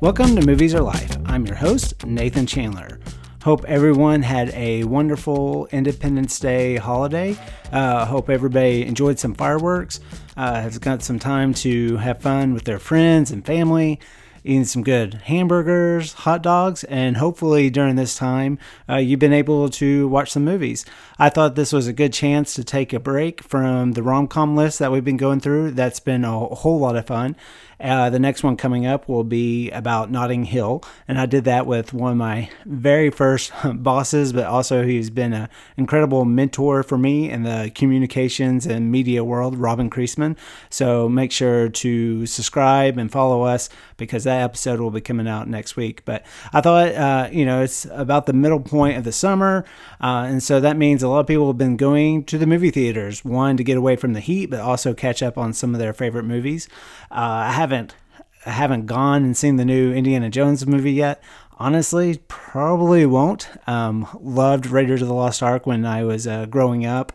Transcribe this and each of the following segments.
Welcome to Movies Are Life. I'm your host, Nathan Chandler. Hope everyone had a wonderful Independence Day holiday. Hope everybody enjoyed some fireworks, has got some time to have fun with their friends and family, eating some good hamburgers, hot dogs, and hopefully during this time, you've been able to watch some movies. I thought this was a good chance to take a break from the rom-com list that we've been going through. That's been a whole lot of fun. The next one coming up will be about Notting Hill, and I did that with one of my very first bosses, but also he's been an incredible mentor for me in the communications and media world, Robin Kreisman. So make sure to subscribe and follow us because that episode will be coming out next week. But I thought, it's about the middle point of the summer, and so that means a lot of people have been going to the movie theaters, one, to get away from the heat, but also catch up on some of their favorite movies. I haven't gone and seen the new Indiana Jones movie yet. Honestly, probably won't. Loved Raiders of the Lost Ark when I was growing up.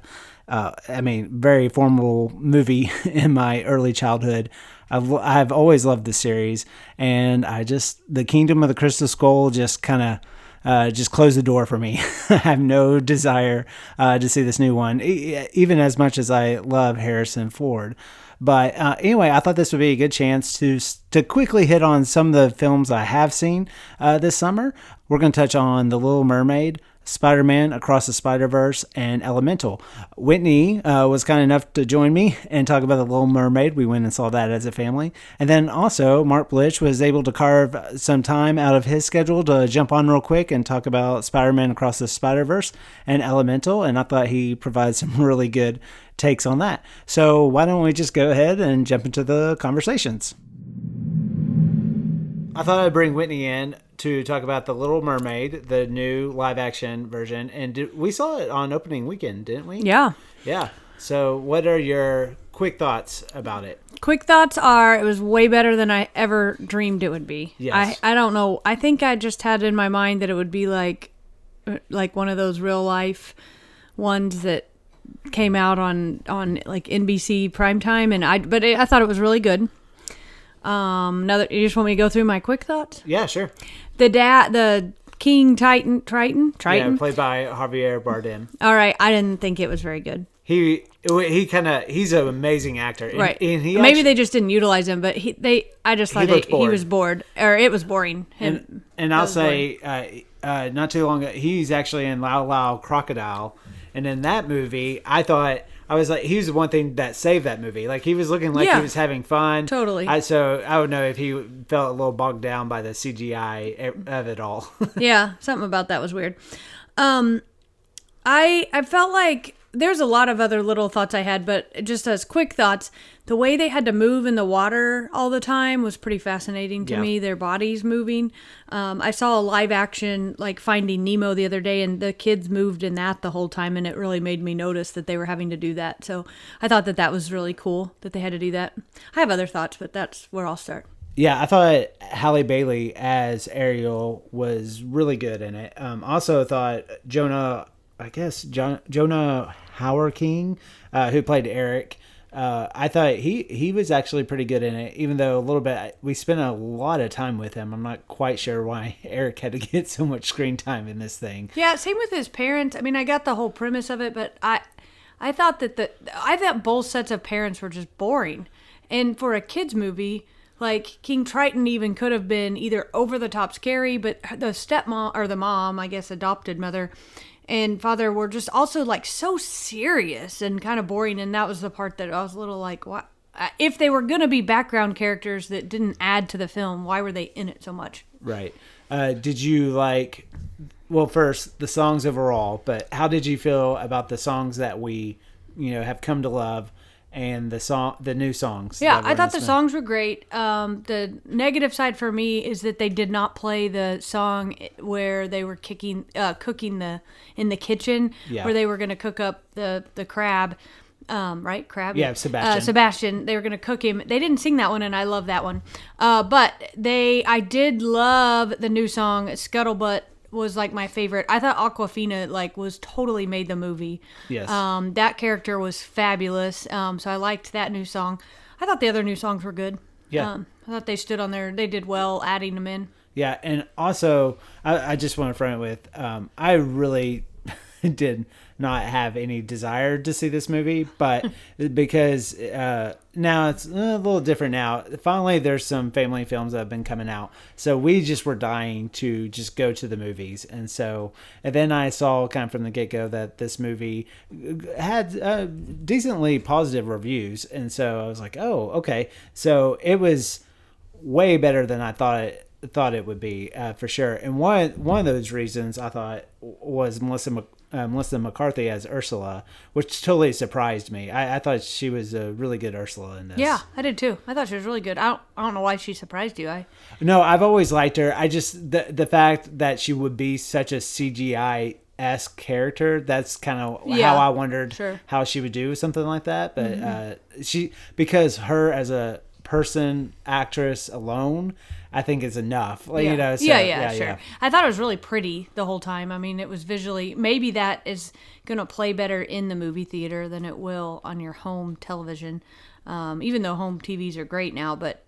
Very formidable movie in my early childhood. I've always loved the series, and the Kingdom of the Crystal Skull just kind of just closed the door for me. I have no desire to see this new one, even as much as I love Harrison Ford. But anyway, I thought this would be a good chance to quickly hit on some of the films I have seen this summer. We're going to touch on The Little Mermaid, Spider-Man Across the Spider-Verse, and Elemental. Whitney was kind enough to join me and talk about The Little Mermaid. We went and saw that as a family. And then also, Mark Blitch was able to carve some time out of his schedule to jump on real quick and talk about Spider-Man Across the Spider-Verse and Elemental. And I thought he provides some really good takes on that. So why don't we just go ahead and jump into the conversations? I thought I'd bring Whitney in to talk about The Little Mermaid, the new live-action version. And we saw it on opening weekend, didn't we? Yeah. Yeah. So what are your quick thoughts about it? Quick thoughts are it was way better than I ever dreamed it would be. Yes. I don't know. I think I just had in my mind that it would be like one of those real-life ones that came out on like NBC primetime. But I thought it was really good. You just want me to go through my quick thoughts? Yeah, sure. The King Triton. Yeah, played by Javier Bardem. All right, I didn't think it was very good. He's an amazing actor, right? And maybe they just didn't utilize him, but I just thought he was bored, or it was boring. And I'll say, not too long ago, he's actually in Lao Lao Crocodile, and in that movie, I was like, he was the one thing that saved that movie. Like, he was looking like he was having fun. Totally. So I would know if he felt a little bogged down by the CGI of it all. Yeah, something about that was weird. I felt like there's a lot of other little thoughts I had, but just as quick thoughts, the way they had to move in the water all the time was pretty fascinating to me, their bodies moving. I saw a live action, like Finding Nemo the other day, and the kids moved in that the whole time, and it really made me notice that they were having to do that. So I thought that was really cool that they had to do that. I have other thoughts, but that's where I'll start. Yeah, I thought Halle Bailey as Ariel was really good in it. Also thought Jonah Hauer-King, who played Eric, I thought he was actually pretty good in it, even though we spent a lot of time with him. I'm not quite sure why Eric had to get so much screen time in this thing. Yeah, same with his parents. I mean, I got the whole premise of it, but I thought I thought both sets of parents were just boring. And for a kids movie, like King Triton even could have been either over the top scary, but the stepmom or the mom, I guess adopted mother, and father were just also like so serious and kind of boring. And that was the part that I was a little like, what? If they were going to be background characters that didn't add to the film, why were they in it so much? Right. Did you first, the songs overall, but how did you feel about the songs that we, have come to love and the new songs? Yeah, I thought the songs were great. The negative side for me is that they did not play the song where they were cooking in the kitchen, where they were going to cook up the crab. Right? Crab? Yeah, Sebastian. Sebastian. They were going to cook him. They didn't sing that one, and I love that one. But I did love the new song, Scuttlebutt was like my favorite. I thought Awkwafina was totally made the movie. Yes. That character was fabulous. So I liked that new song. I thought the other new songs were good. Yeah. I thought they stood on there. They did well adding them in. Yeah, and also I just want to front it with I really did not have any desire to see this movie, but because now it's a little different now. Finally, there's some family films that have been coming out, so we just were dying to just go to the movies, and then I saw kind of from the get go that this movie had decently positive reviews, and so I was like, oh, okay, so it was way better than I thought it would be for sure. And one of those reasons I thought was Melissa McCarthy as Ursula, which totally surprised me. I thought she was a really good Ursula in this. Yeah, I did too. I thought she was really good. I don't know why she surprised you. No, I've always liked her. I just the fact that she would be such a CGI-esque character, that's kind of how I wondered how she would do something like that. But because her as a person, actress alone, I think is enough. Like, yeah. You know, so, Sure. I thought it was really pretty the whole time. I mean, it was visually, maybe that is going to play better in the movie theater than it will on your home television. Even though home TVs are great now, but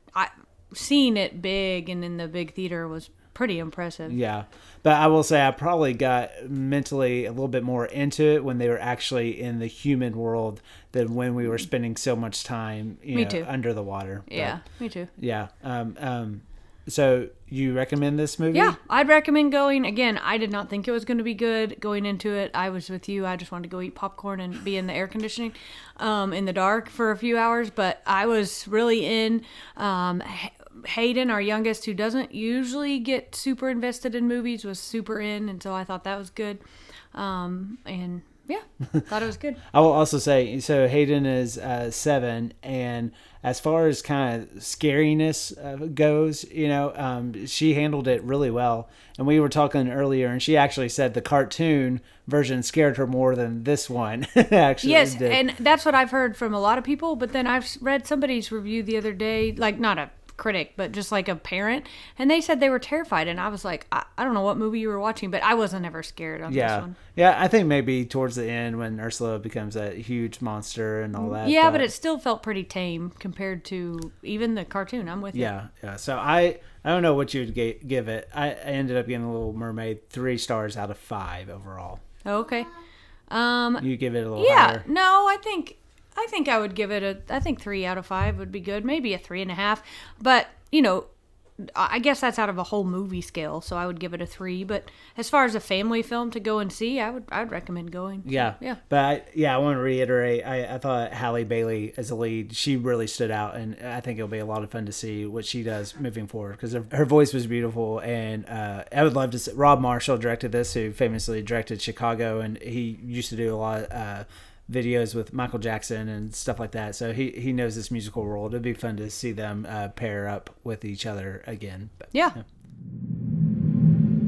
seeing it big and in the big theater was pretty impressive. Yeah. But I will say I probably got mentally a little bit more into it when they were actually in the human world than when we were spending so much time, Me too. under the water. Yeah, me too. Yeah. So you recommend this movie? Yeah, I'd recommend going. Again, I did not think it was going to be good going into it. I was with you. I just wanted to go eat popcorn and be in the air conditioning in the dark for a few hours. But I was really in. Hayden, our youngest, who doesn't usually get super invested in movies, was super in. And so I thought that was good. And yeah, thought it was good. I will also say, so Hayden is 7, and as far as kind of scariness goes, she handled it really well. And we were talking earlier, and she actually said the cartoon version scared her more than this one actually yes, did. And that's what I've heard from a lot of people. But then I've read somebody's review the other day, like not a critic, but just like a parent, and they said they were terrified, and I was like, I don't know what movie you were watching, but I wasn't ever scared on this one. Yeah, I think maybe towards the end when Ursula becomes a huge monster and all that. Yeah, but it still felt pretty tame compared to even the cartoon. I'm with you. Yeah. So I don't know what you'd give it. I ended up giving Little Mermaid 3 stars out of 5 overall. Okay. You give it a little higher. No, I think I would give it I think 3 out of 5 would be good. Maybe a 3.5. But, I guess that's out of a whole movie scale, so I would give it a 3. But as far as a family film to go and see, I'd recommend going. Yeah. But I want to reiterate, I thought Halle Bailey as a lead, she really stood out, and I think it'll be a lot of fun to see what she does moving forward, because her voice was beautiful, and I would love to see. Rob Marshall directed this, who famously directed Chicago, and he used to do a lot of videos with Michael Jackson and stuff like that, so he knows this musical world. It'd be fun to see them pair up with each other again. But, yeah.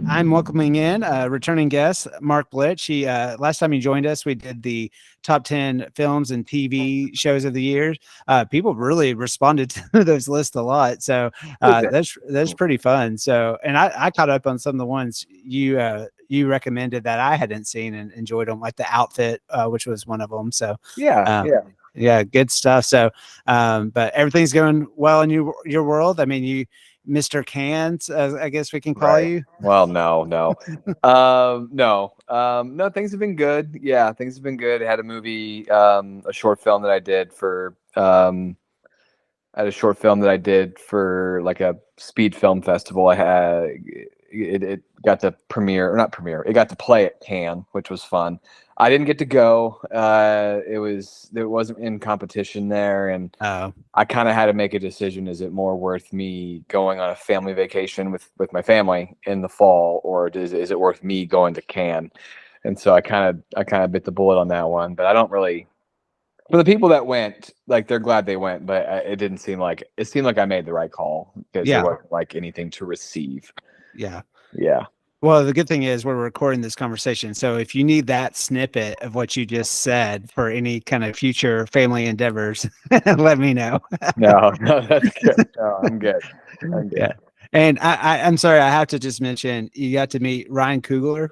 I'm welcoming in a returning guest, Mark Blitch. He last time he joined us, we did the top 10 films and TV shows of the year. People really responded to those lists a lot, so that's pretty fun. So, and I caught up on some of the ones you recommended that I hadn't seen and enjoyed them, like The Outfit, which was one of them. So yeah, good stuff. So, but everything's going well in your world. I mean, you, Mr. Cans, I guess we can call you. Well, no, things have been good. Yeah, things have been good. I had a movie, a short film that I did for, like a speed film festival. I had, it got to premiere, or not premiere, it got to play at Cannes, which was fun. I didn't get to go. It wasn't in competition there, and I kind of had to make a decision: is it more worth me going on a family vacation with my family in the fall, or is it worth me going to Cannes? And so I kind of bit the bullet on that one. But I don't really. For the people that went, like, they're glad they went, but it didn't seem like I made the right call, because there wasn't like anything to receive. Yeah. Well, the good thing is we're recording this conversation, so if you need that snippet of what you just said for any kind of future family endeavors, let me know. No, that's good. No, I'm good. Yeah. And I'm sorry, I have to just mention, you got to meet Ryan Coogler.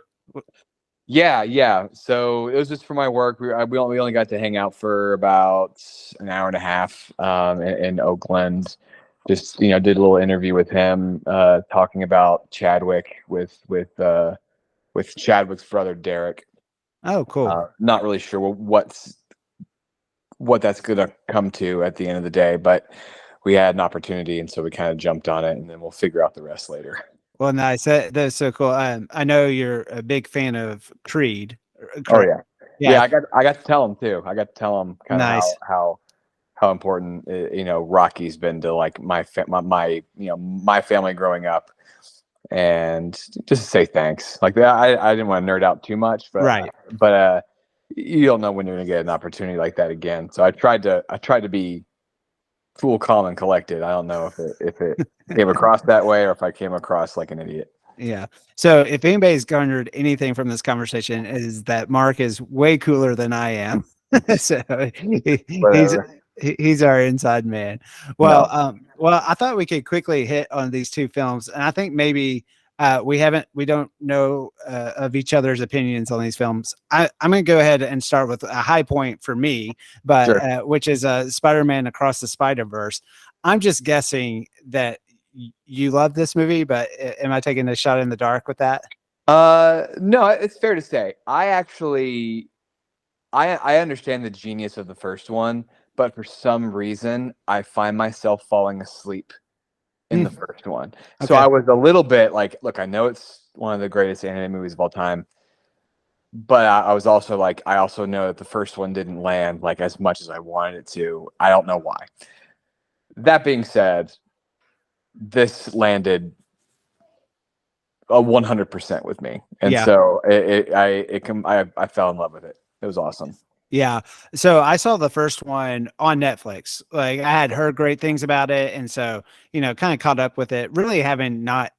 Yeah. So it was just for my work. We only got to hang out for about an hour and a half in Oakland. just did a little interview with him, talking about Chadwick with Chadwick's brother Derek. Oh, cool. Not really sure what that's going to come to at the end of the day, but we had an opportunity, and so we kind of jumped on it, and then we'll figure out the rest later. Well, nice. That's so cool. I know you're a big fan of Creed. Oh yeah. Yeah. I got to tell him too. I got to tell him kind of Nice. how important Rocky's been to like my family growing up, and just to say thanks. Like I didn't want to nerd out too much, but Right. But you don't know when you're gonna get an opportunity like that again. So I tried to be cool, calm, and collected. I don't know if it came across that way or if I came across like an idiot. Yeah. So if anybody's garnered anything from this conversation is that Mark is way cooler than I am. So he's our inside man. Well, I thought we could quickly hit on these two films, and I think maybe we don't know of each other's opinions on these films. I'm going to go ahead and start with a high point for me, but Sure. which is Spider-Man Across the Spider-Verse. I'm just guessing that you love this movie, but am I taking a shot in the dark with that? No, it's fair to say. I understand the genius of the first one, but for some reason I find myself falling asleep in the first one. So I was a little bit like, look, I know it's one of the greatest animated movies of all time, but I was also like, I also know that the first one didn't land like as much as I wanted it to. I don't know why. That being said, this landed 100% with me, and so I fell in love with it. It was awesome. Yeah. So I saw the first one on Netflix. Like I had heard great things about it. And so, kind of caught up with it, really having not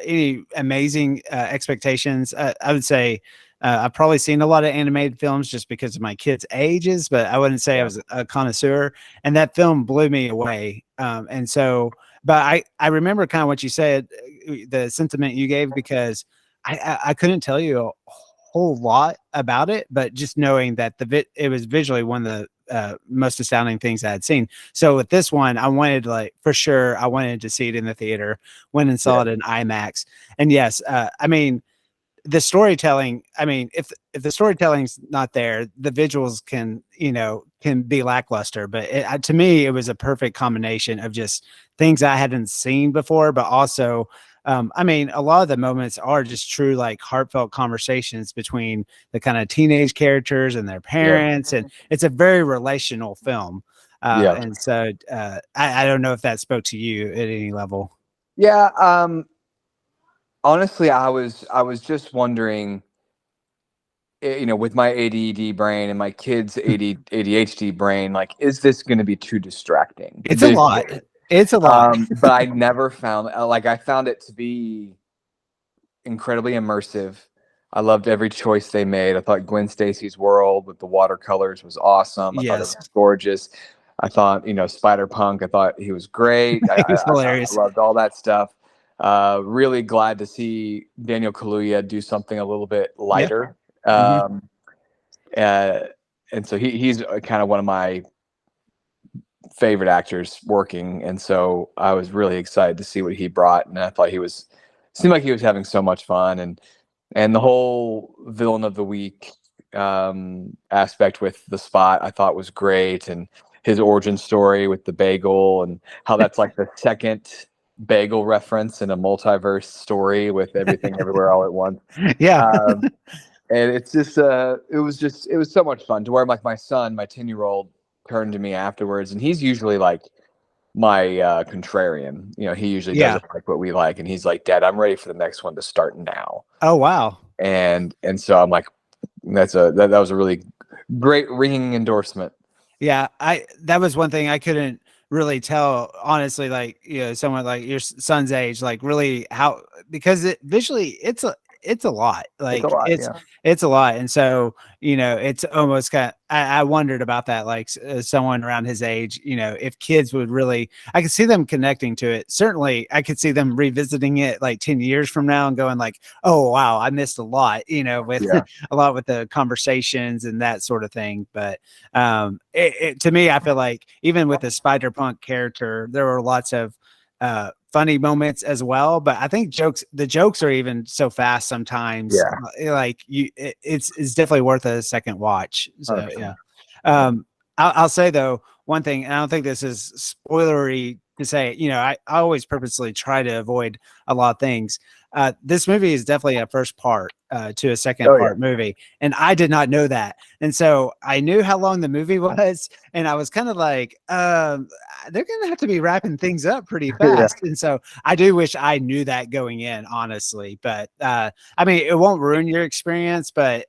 any amazing expectations. I would say I've probably seen a lot of animated films just because of my kids' ages, but I wouldn't say I was a connoisseur. And that film blew me away. And so, but I remember kind of what you said, the sentiment you gave, because I couldn't tell you a whole lot about it, but just knowing that it was visually one of the most astounding things I had seen. So with this one, I wanted I wanted to see it in the theater, went and saw it in IMAX. And yes, I mean, the storytelling, if the storytelling's not there, the visuals can be lackluster, but to me, it was a perfect combination of just things I hadn't seen before, but also a lot of the moments are just true, like heartfelt conversations between the kind of teenage characters and their parents. And it's a very relational film. And so I don't know if that spoke to you at any level. Yeah. Honestly, I was just wondering, with my ADD brain and my kids' ADHD brain, like, is this going to be too distracting? It's a lot. It's a lot. But I never found I found it to be incredibly immersive. I loved every choice they made. I thought Gwen Stacy's world with the watercolors was awesome. I thought it was gorgeous. I thought, Spider-Punk, I thought he was great. He's hilarious. I loved all that stuff. Really glad to see Daniel Kaluuya do something a little bit lighter. And so he's kind of one of my favorite actors working, and so I was really excited to see what he brought, and I thought seemed like he was having so much fun, and the whole villain of the week aspect with the Spot I thought was great, and his origin story with the bagel and how that's like the second bagel reference in a multiverse story with everything everywhere all at once. And it's just it was so much fun to where like my son, my 10-year-old, turned to me afterwards, and he's usually like my contrarian. He usually doesn't like what we like, and he's like, Dad, I'm ready for the next one to start now. Oh wow. And so I'm like, that was a really great ringing endorsement. Yeah, that was one thing I couldn't really tell, honestly, like, someone like your son's age, like really how, because visually it's a lot. It's a Like lot. Yeah. it's a lot. And so, it's almost kind of, I wondered about that, like someone around his age, if kids would really, I could see them connecting to it. Certainly I could see them revisiting it like 10 years from now and going like, oh, wow, I missed a lot, with Yeah. a lot with the conversations and that sort of thing. But to me, I feel like even with the Spider-Punk character, there were lots of funny moments as well. But I think the jokes are even so fast sometimes. Yeah. Like it's definitely worth a second watch. So 100%. yeah. I'll say though one thing, and I don't think this is spoilery to say. I always purposely try to avoid a lot of things. This movie is definitely a first part to a second part movie, and I did not know that. And so I knew how long the movie was, and I was kind of like, they're gonna have to be wrapping things up pretty fast. And so I do wish I knew that going in, honestly. But I mean, it won't ruin your experience, but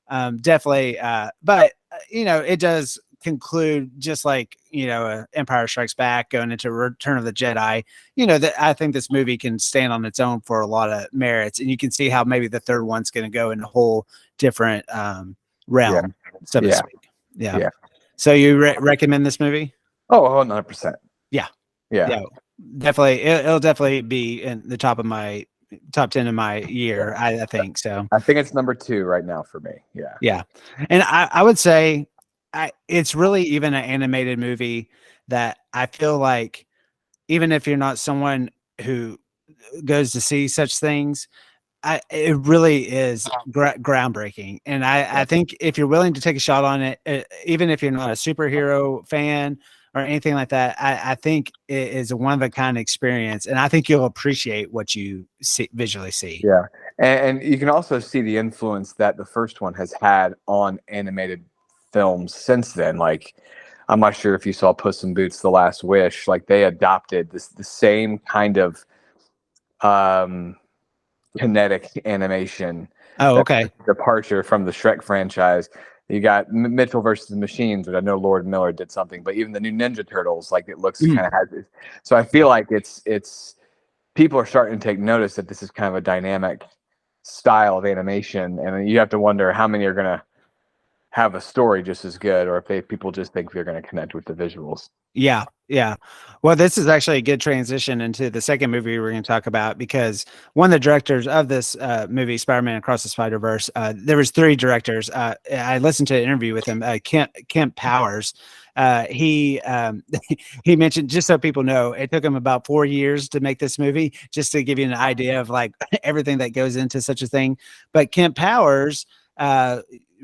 definitely. But it does conclude just like Empire Strikes Back going into Return of the Jedi. That I think this movie can stand on its own for a lot of merits, and you can see how maybe the third one's going to go in a whole different realm, so to speak. Yeah. So you recommend this movie? Oh, 100%. Yeah. Definitely. It'll definitely be in the top 10 of my year. I think so. I think it's number 2 right now for me. Yeah. And I would say it's really even an animated movie that I feel like, even if you're not someone who goes to see such things, it really is groundbreaking. And I think if you're willing to take a shot on it, even if you're not a superhero fan or anything like that, I think it is a one of a kind experience, and I think you'll appreciate what you visually see. Yeah, and you can also see the influence that the first one has had on animated films since then. Like, I'm not sure if you saw Puss in Boots: The Last Wish. Like, they adopted the same kind of kinetic animation. Oh, okay. Departure from the Shrek franchise. You got Mitchell versus the Machines, which I know Lord Miller did something, but even the new Ninja Turtles, like, it looks kind of has it. So I feel like it's people are starting to take notice that this is kind of a dynamic style of animation, and you have to wonder how many are going to have a story just as good, or if people just think they're going to connect with the visuals. Yeah. Well, this is actually a good transition into the second movie we're going to talk about, because one of the directors of this movie, Spider-Man Across the Spider-Verse, there was 3 directors. I listened to an interview with him, Kemp Powers. He he mentioned, just so people know, it took him about 4 years to make this movie, just to give you an idea of like everything that goes into such a thing. But Kemp Powers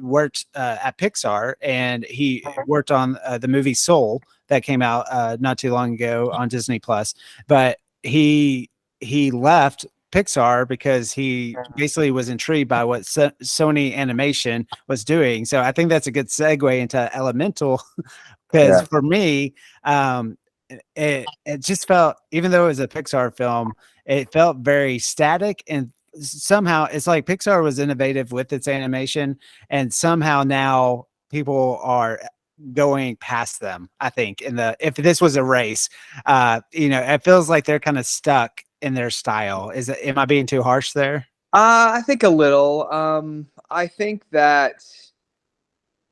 worked at Pixar, and he worked on the movie Soul that came out not too long ago on Disney Plus. But he left Pixar because he basically was intrigued by what Sony Animation was doing. So I think that's a good segue into Elemental, because for me, it just felt, even though it was a Pixar film, it felt very static, and somehow it's like Pixar was innovative with its animation, and somehow now people are going past them. I think if this was a race, it feels like they're kind of stuck in their style. Am I being too harsh there? I think a little. I think that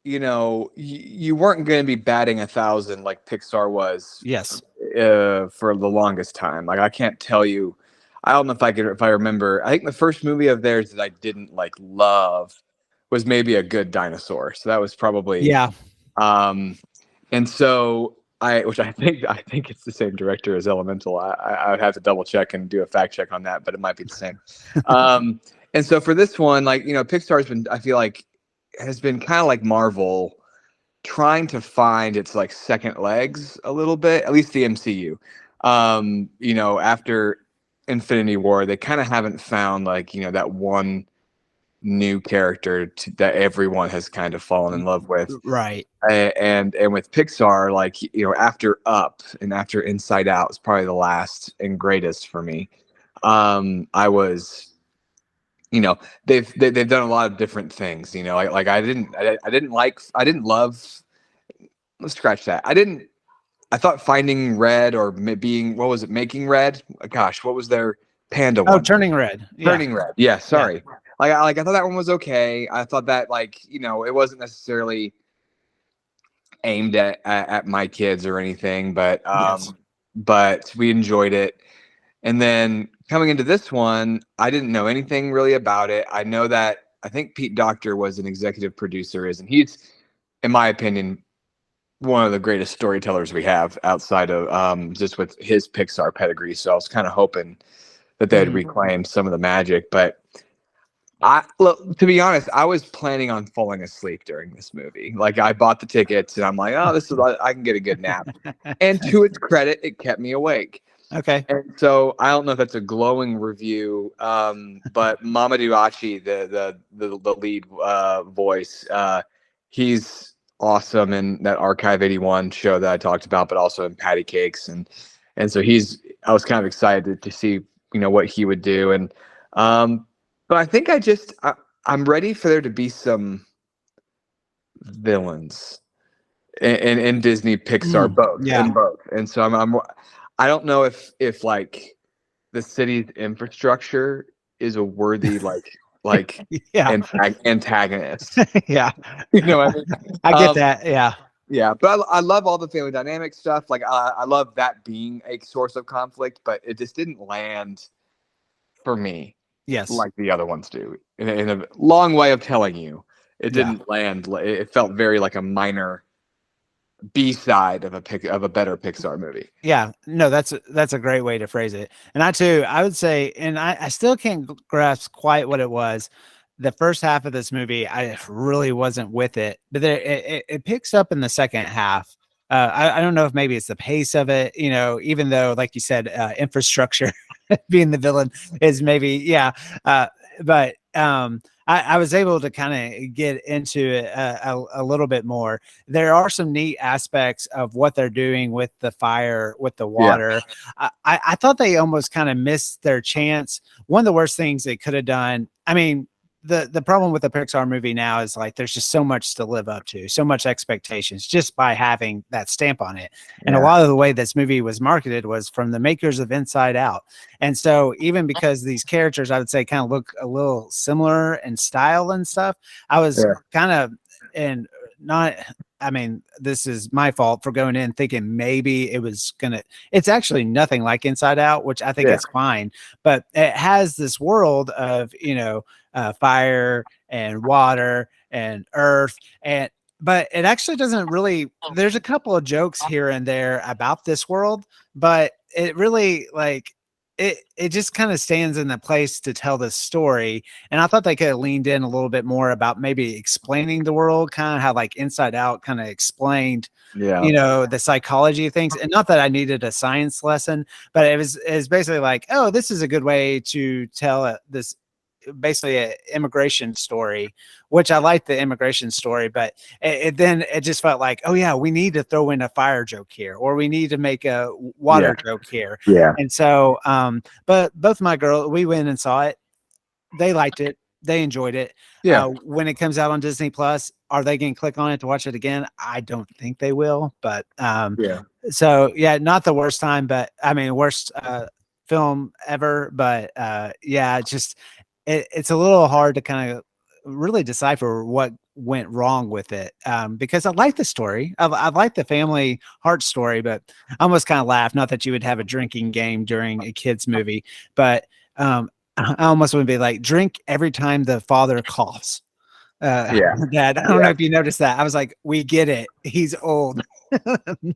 you weren't going to be batting 1,000 like Pixar was. Yes. For the longest time. Like, I can't tell you. I don't know if I remember. I think the first movie of theirs that I didn't love was maybe A Good Dinosaur. So that was probably and so I think it's the same director as Elemental. I would have to double check and do a fact check on that, but it might be the same. And so for this one, Pixar's been, I feel like, has been kind of like Marvel, trying to find its second legs a little bit, at least the MCU. After Infinity War, they kind of haven't found that one new character that everyone has kind of fallen in love with, right? And with Pixar, after Up and after Inside Out is probably the last and greatest for me. I was, they've done a lot of different things. I didn't love. Let's scratch that. I thought Finding Red, or being, what was it, Making Red? Gosh, what was their panda Oh, one. Turning Red. Yeah. Turning Red. Yeah, sorry. Like I thought that one was okay. I thought that, like, you know, it wasn't necessarily aimed at my kids or anything, but Yes. but we enjoyed it. And then coming into this one, I didn't know anything really about it. I know that I think Pete Docter was an executive producer, and he's, in my opinion, one of the greatest storytellers we have outside of just with his Pixar pedigree. So I was kind of hoping that they'd reclaim some of the magic. But look, to be honest, I was planning on falling asleep during this movie. Like, I bought the tickets and I'm like, oh, I can get a good nap. And to its credit, it kept me awake. Okay. And so I don't know if that's a glowing review, but Mamadou Achi, the lead voice, he's awesome in that Archive 81 show that I talked about, but also in Patty Cakes, and so I was kind of excited to see, you know, what he would do, and but I think I'm ready for there to be some villains in Disney Pixar, both. And so I don't know if like the city's infrastructure is a worthy like antagonist. Yeah. You know what I mean? I get that. Yeah. Yeah, but I love all the family dynamic stuff. Like, I love that being a source of conflict, but it just didn't land for me. Yes. Like the other ones do. In a long way of telling you, it didn't land. It felt very like a minor B-side of a better Pixar movie. Yeah, no, that's a great way to phrase it. And I would say, and I still can't grasp quite what it was. The first half of this movie, I really wasn't with it, but it picks up in the second half. I don't know if maybe it's the pace of it, you know, even though, like you said, infrastructure being the villain is maybe, but I was able to kind of get into it a little bit more. There are some neat aspects of what they're doing with the fire, with the water. Yeah. I thought they almost kind of missed their chance. One of the worst things they could have done, I mean, the problem with the Pixar movie now is like there's just so much to live up to, so much expectations just by having that stamp on it. And a lot of the way this movie was marketed was from the makers of Inside Out. And so even because these characters, I would say, kind of look a little similar in style and stuff, I was kind of I mean, this is my fault for going in thinking maybe it's actually nothing like Inside Out, which I think is fine, but it has this world of, you know, fire and water and earth, but it actually doesn't really, there's a couple of jokes here and there about this world, but it really it just kind of stands in the place to tell this story. And I thought they could have leaned in a little bit more about maybe explaining the world, kind of how like Inside Out kind of explained, you know, the psychology of things. And not that I needed a science lesson, but it was basically like, oh, this is a good way to tell this basically an immigration story, which I like the immigration story, but then it just felt like, oh yeah, we need to throw in a fire joke here, or we need to make a water joke here. Yeah. And so, but both my girls, we went and saw it. They liked it. They enjoyed it. Yeah. When it comes out on Disney Plus, are they going to click on it to watch it again? I don't think they will, but, so yeah, not the worst time, but I mean, worst, film ever, but, it's a little hard to kind of really decipher what went wrong with it, because I like the story. I like the family heart story, but I almost kind of laugh. Not that you would have a drinking game during a kid's movie, but I almost would be like, drink every time the father coughs. Dad, I don't know if you noticed that. I was like, we get it. He's old.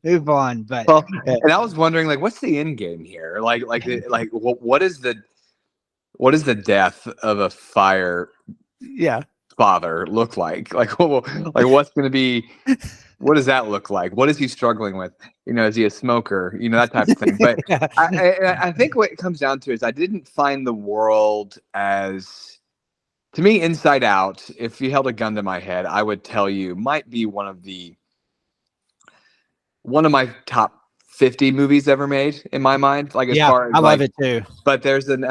Move on. But and I was wondering, like, what's the end game here? Like what is the death of a fire father look like? Like what's going to be, what does that look like? What is he struggling with? You know, is he a smoker? You know, that type of thing. But I think what it comes down to is I didn't find the world as, to me, Inside Out, if you held a gun to my head, I would tell you might be one of my top 50 movies ever made in my mind. Like, as far as I love it too. But there's and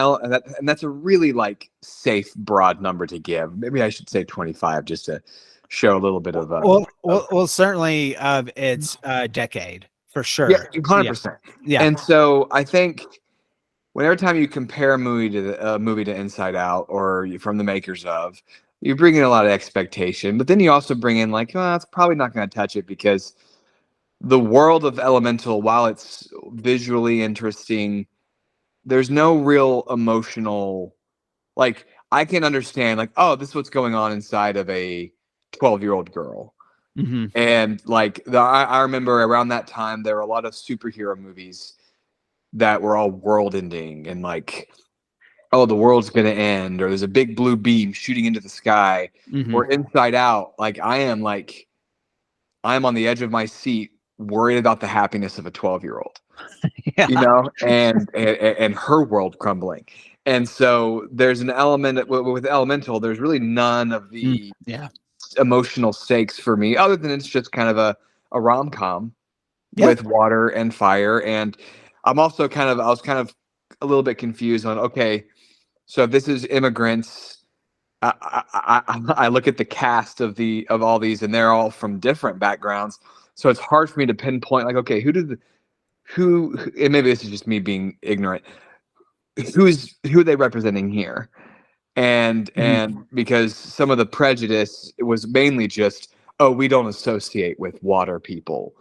that's a really like safe, broad number to give. Maybe I should say 25 just to show a little bit of well, certainly of its decade for sure. Yeah, 100%. Yeah. And so I think whenever time you compare a movie to Inside Out or from the makers of, you bring in a lot of expectation, but then you also bring in like, oh, it's probably not going to touch it because the world of Elemental, while it's visually interesting, there's no real emotional, like I can understand like, oh, this is what's going on inside of a 12-year-old girl. Mm-hmm. And like I remember around that time, there were a lot of superhero movies that were all world ending and like, oh, the world's going to end, or there's a big blue beam shooting into the sky. Mm-hmm. Or Inside Out, like I'm on the edge of my seat worried about the happiness of a 12-year-old. Yeah. You know, and her world crumbling. And so there's an element with Elemental, there's really none of the emotional stakes for me, other than it's just kind of a rom-com with water and fire. And I was kind of a little bit confused on, okay, so if this is immigrants, I look at the cast of all these, and they're all from different backgrounds. So it's hard for me to pinpoint, like, okay, and maybe this is just me being ignorant. Who are they representing here? And because some of the prejudice, it was mainly just, oh, we don't associate with water people.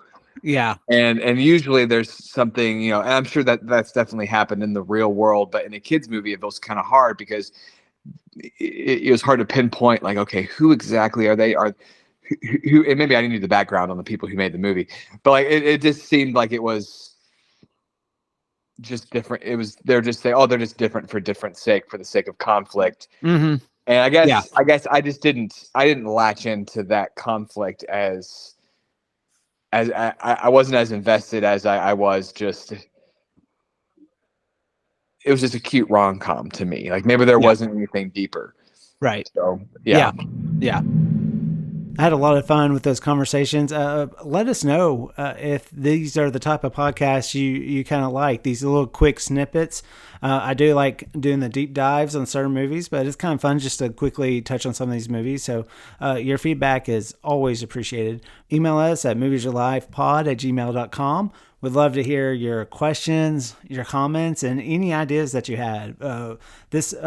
Yeah. And usually there's something, you know, and I'm sure that's definitely happened in the real world, but in a kids movie, it was kind of hard because it was hard to pinpoint, like, okay, who exactly are they? Who, and maybe I didn't need the background on the people who made the movie, but like it just seemed like it was just different. They're just saying, oh, they're just different for the sake of conflict. Mm-hmm. And I guess I didn't latch into that conflict as I wasn't as invested as I was just. It was just a cute rom-com to me. Like maybe there wasn't anything deeper. Right. So yeah. I had a lot of fun with those conversations. Let us know if these are the type of podcasts you kind of like, these little quick snippets. I do like doing the deep dives on certain movies, but it's kind of fun just to quickly touch on some of these movies. So your feedback is always appreciated. Email us at moviesyourlifepod@gmail.com. We'd love to hear your questions, your comments, and any ideas that you had. I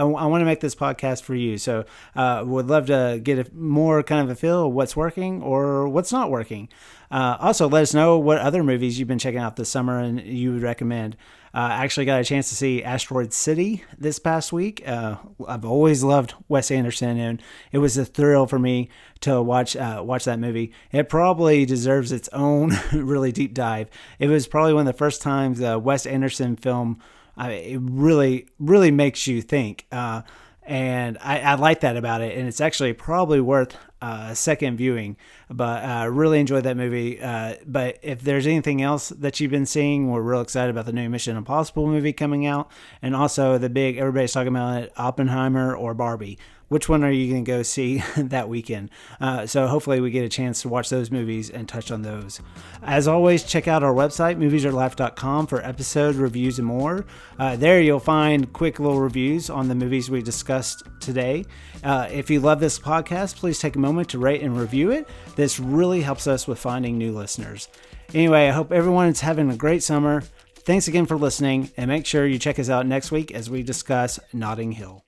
want to make this podcast for you, so would love to get more kind of a feel of what's working or what's not working. Also, let us know what other movies you've been checking out this summer and you would recommend. I actually got a chance to see Asteroid City this past week. I've always loved Wes Anderson, and it was a thrill for me to watch that movie. It probably deserves its own really deep dive. It was probably one of the first times a Wes Anderson film, it really, really makes you think. And I like that about it, and it's actually probably worth a second viewing. But I really enjoyed that movie. But if there's anything else that you've been seeing, we're real excited about the new Mission Impossible movie coming out, and also everybody's talking about it, Oppenheimer or Barbie. Which one are you going to go see that weekend? So hopefully we get a chance to watch those movies and touch on those. As always, check out our website, moviesyourlife.com, for episode reviews and more. There you'll find quick little reviews on the movies we discussed today. If you love this podcast, please take a moment to rate and review it. This really helps us with finding new listeners. Anyway, I hope everyone is having a great summer. Thanks again for listening, and make sure you check us out next week as we discuss Notting Hill.